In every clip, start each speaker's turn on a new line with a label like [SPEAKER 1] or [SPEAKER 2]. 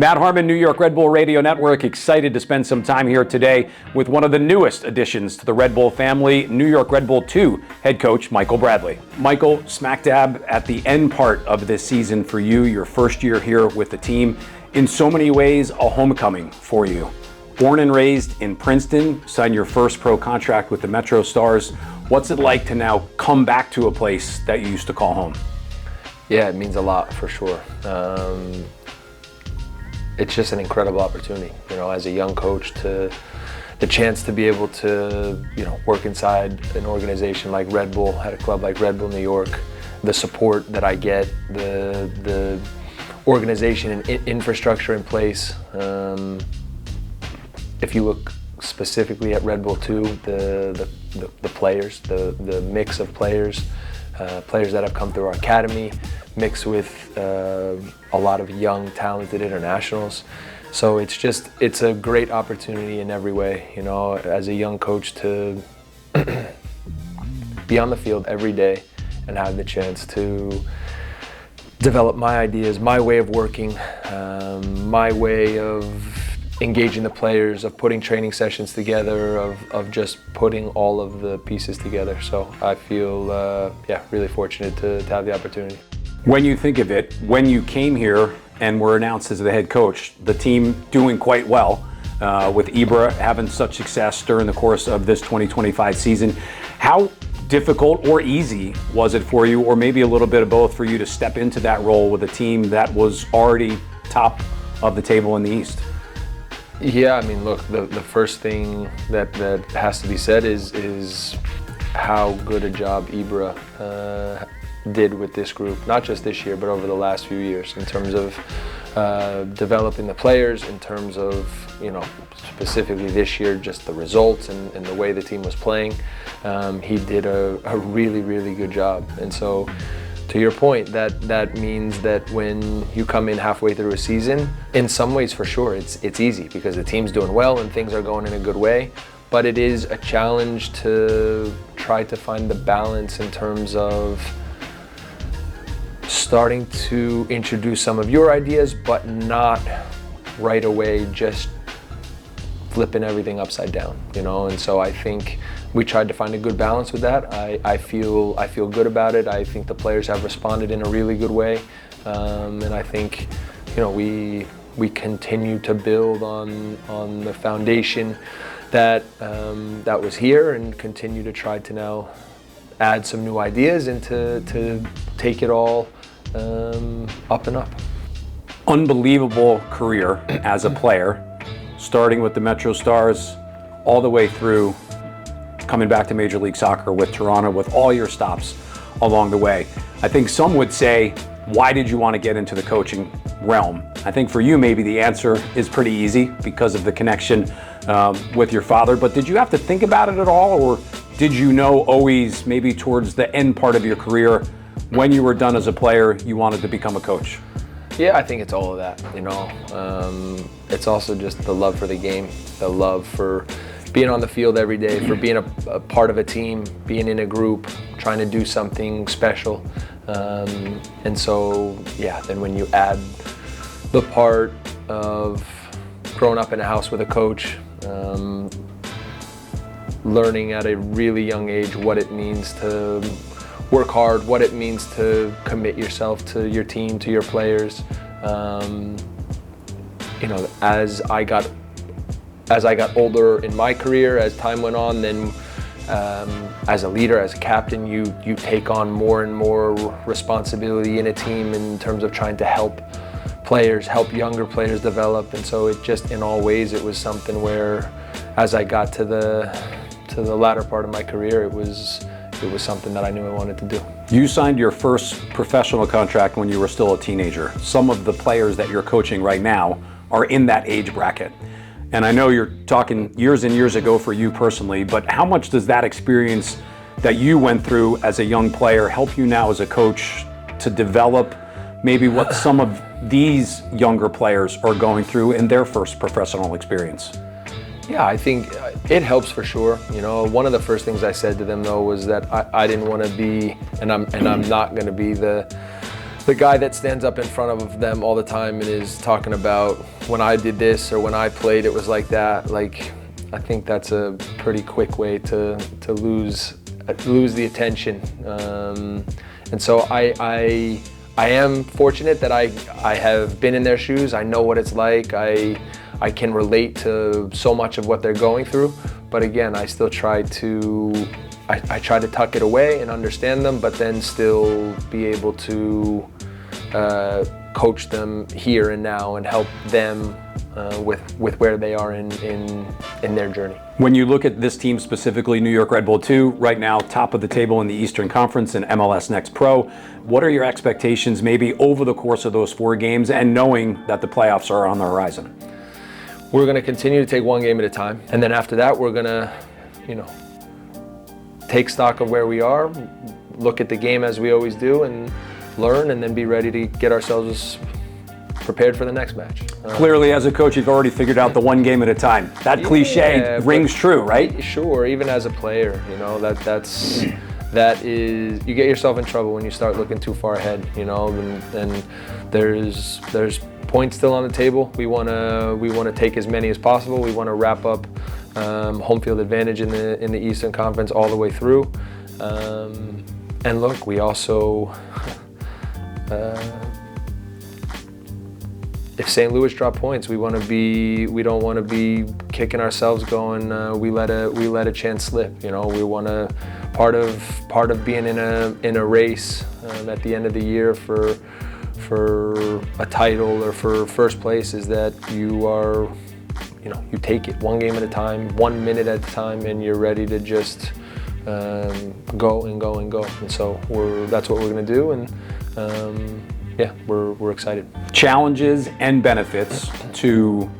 [SPEAKER 1] Matt Harmon, New York Red Bull Radio Network, excited to spend some time here today with one of the newest additions to the Red Bull family, New York Red Bull 2 head coach Michael Bradley. Michael, smack dab at the end part of this season for you, your first year here with the team. In so many ways, a homecoming for you. Born and raised in Princeton, signed your first pro contract with the Metro Stars. What's it like to now come back to a place that you used to call home?
[SPEAKER 2] Yeah, it means a lot for sure. It's just an incredible opportunity, you know, as a young coach, to the chance to be able to, you know, work inside an organization like Red Bull, at a club like Red Bull New York, the support that I get, the organization and infrastructure in place. If you look specifically at Red Bull 2, the players, the mix of players that have come through our academy, mixed with a lot of young, talented internationals. So it's a great opportunity in every way, you know, as a young coach to be on the field every day and have the chance to develop my ideas, my way of working, my way of engaging the players, of putting training sessions together, of just putting all of the pieces together. So I feel, really fortunate to have the opportunity.
[SPEAKER 1] When you think of it, when you came here and were announced as the head coach, the team doing quite well, with Ibra having such success during the course of this 2025 season, how difficult or easy was it for you, or maybe a little bit of both, for you to step into that role with a team that was already top of the table in the East?
[SPEAKER 2] Yeah, I mean, look, the first thing that has to be said is how good a job Ibra did with this group, not just this year, but over the last few years, in terms of developing the players, in terms of, you know, specifically this year, just the results and the way the team was playing. He did a really, really good job. And so, to your point, that means that when you come in halfway through a season, in some ways for sure, it's easy because the team's doing well and things are going in a good way. But it is a challenge to try to find the balance in terms of starting to introduce some of your ideas, but not right away just flipping everything upside down, you know. And so I think we tried to find a good balance with that. I feel good about it. I think the players have responded in a really good way, and I think, you know, we continue to build on the foundation that was here, and continue to try to now add some new ideas and to take it all up and up.
[SPEAKER 1] Unbelievable career as a player, starting with the Metro Stars all the way through coming back to Major League Soccer with Toronto, with all your stops along the way. I think some would say, why did you want to get into the coaching realm? I think for you, maybe the answer is pretty easy because of the connection with your father. But did you have to think about it at all, or did you know always, maybe towards the end part of your career, when you were done as a player, you wanted to become a coach?
[SPEAKER 2] Yeah, I think it's all of that, you know. It's also just the love for the game, the love for being on the field every day, for being a part of a team, being in a group, trying to do something special. And so, yeah, then when you add the part of growing up in a house with a coach, learning at a really young age what it means to work hard, what it means to commit yourself to your team, to your players. You know, as I got older in my career, as time went on, then as a leader, as a captain, you take on more and more responsibility in a team in terms of trying to help younger players develop. And so it just, in all ways, it was something where, as I got to the latter part of my career, it was something that I knew I wanted to do.
[SPEAKER 1] You signed your first professional contract when you were still a teenager. Some of the players that you're coaching right now are in that age bracket. And I know you're talking years and years ago for you personally, but how much does that experience that you went through as a young player help you now as a coach to develop maybe what some of these younger players are going through in their first professional experience?
[SPEAKER 2] Yeah, I think it helps for sure. You know, one of the first things I said to them though was that I didn't want to be, and I'm not going to be the the guy that stands up in front of them all the time and is talking about when I did this or when I played it was like that. Like, I think that's a pretty quick way to lose the attention. And so I am fortunate that I have been in their shoes. I know what it's like. I can relate to so much of what they're going through. But again, I still try to tuck it away and understand them, but then still be able to coach them here and now and help them with where they are in their journey.
[SPEAKER 1] When you look at this team specifically, New York Red Bull 2, right now top of the table in the Eastern Conference and MLS Next Pro, what are your expectations maybe over the course of those 4 games and knowing that the playoffs are on the horizon?
[SPEAKER 2] We're going to continue to take one game at a time, and then after that we're going to, take stock of where we are, look at the game as we always do, and learn, and then be ready to get ourselves prepared for the next match.
[SPEAKER 1] Clearly, as a coach, you've already figured out the one game at a time. That cliche rings true, right?
[SPEAKER 2] Sure, even as a player, that is, you get yourself in trouble when you start looking too far ahead, and there's points still on the table. We want to take as many as possible. We want to wrap up home field advantage in the Eastern Conference all the way through. And look, we also, if St. Louis drop points, we don't want to be kicking ourselves going, we let a chance slip. We want to, part of being in a race at the end of the year for a title or for first place is that you take it one game at a time, 1 minute at a time, and you're ready to just go and go and go. And so that's what we're going to do, and we're excited.
[SPEAKER 1] Challenges and benefits to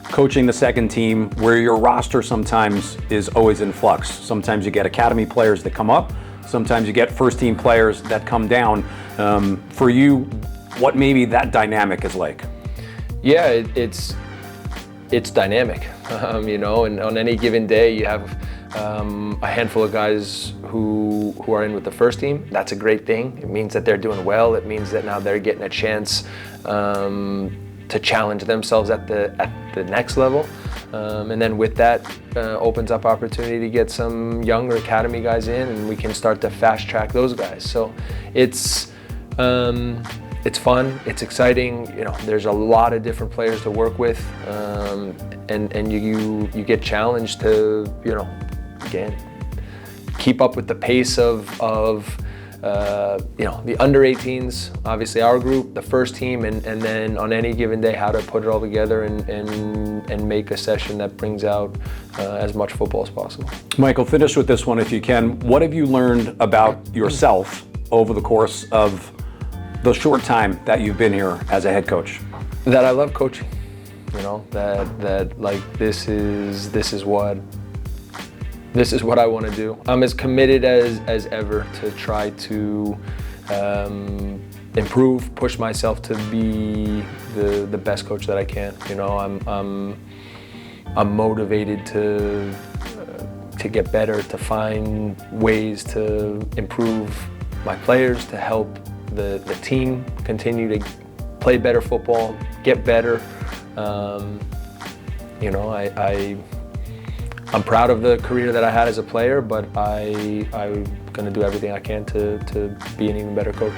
[SPEAKER 1] coaching the second team where your roster sometimes is always in flux. Sometimes you get academy players that come up, sometimes you get first team players that come down. For you, what maybe that dynamic is like?
[SPEAKER 2] Yeah, it's dynamic, and on any given day you have a handful of guys who are in with the first team. That's a great thing. It means that they're doing well. It means that now they're getting a chance to challenge themselves at the next level, and then with that opens up opportunity to get some younger academy guys in, and we can start to fast track those guys. So it's fun, it's exciting. There's a lot of different players to work with, and you get challenged to, again, keep up with the pace of the under 18s, obviously our group, the first team, and then on any given day how to put it all together and make a session that brings out as much football as possible.
[SPEAKER 1] Michael, finish with this one if you can. What have you learned about yourself over the course of the short time that you've been here as a head coach?
[SPEAKER 2] That I love coaching, that like this is what I want to do. I'm as committed as ever to try to improve, push myself to be the best coach that I can. I'm motivated to get better, to find ways to improve my players, to help the team continue to play better football, get better. I'm proud of the career that I had as a player, but I'm going to do everything I can to be an even better coach.